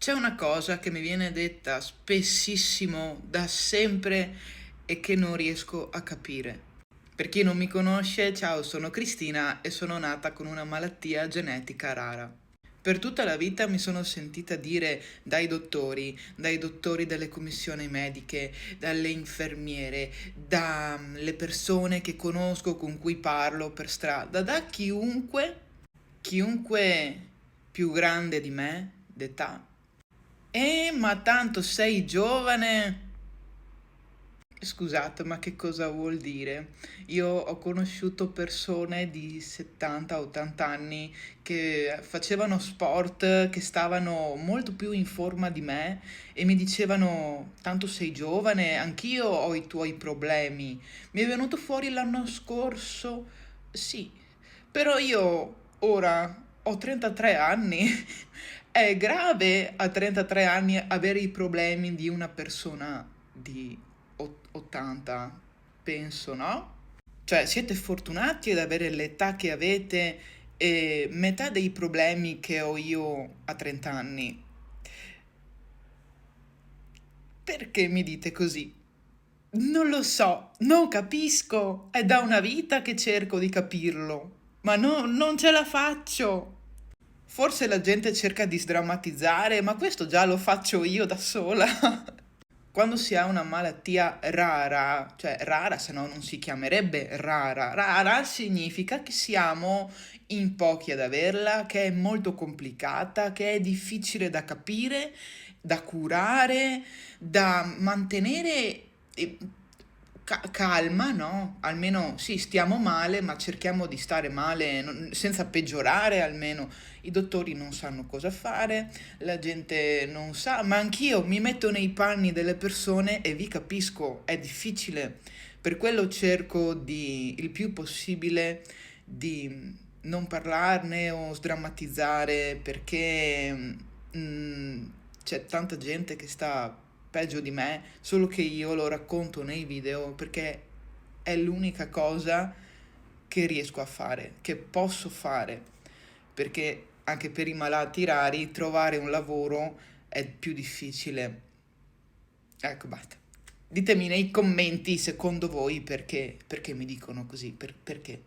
C'è una cosa che mi viene detta spessissimo, da sempre, e che non riesco a capire. Per chi non mi conosce, ciao, sono Cristina e sono nata con una malattia genetica rara. Per tutta la vita mi sono sentita dire dai dottori delle commissioni mediche, dalle infermiere, dalle persone che conosco, con cui parlo per strada, da chiunque più grande di me, d'età. Ma tanto sei giovane. Scusate, ma che cosa vuol dire? Io ho conosciuto persone di 70-80 anni che facevano sport, che stavano molto più in forma di me e mi dicevano, tanto sei giovane, anch'io ho i tuoi problemi. Mi è venuto fuori l'anno scorso, sì, però io ora ho 33 anni. È grave a 33 anni avere i problemi di una persona di 80, penso, no? Cioè, siete fortunati ad avere l'età che avete e metà dei problemi che ho io a 30 anni. Perché mi dite così? Non lo so, non capisco. È da una vita che cerco di capirlo, ma no, non ce la faccio. Forse la gente cerca di sdrammatizzare, ma questo già lo faccio io da sola. Quando si ha una malattia rara, cioè rara se no non si chiamerebbe rara, rara significa che siamo in pochi ad averla, che è molto complicata, che è difficile da capire, da curare, da mantenere calma, no? Almeno sì, stiamo male, ma cerchiamo di stare male senza peggiorare almeno. I dottori non sanno cosa fare, la gente non sa, ma anch'io mi metto nei panni delle persone e vi capisco, è difficile. Per quello cerco il più possibile di non parlarne o sdrammatizzare perché mm, c'è tanta gente che sta peggio di me, solo che io lo racconto nei video perché è l'unica cosa che riesco a fare, che posso fare, perché anche per i malati rari trovare un lavoro è più difficile. Ecco, basta. Ditemi nei commenti secondo voi perché mi dicono così, perché.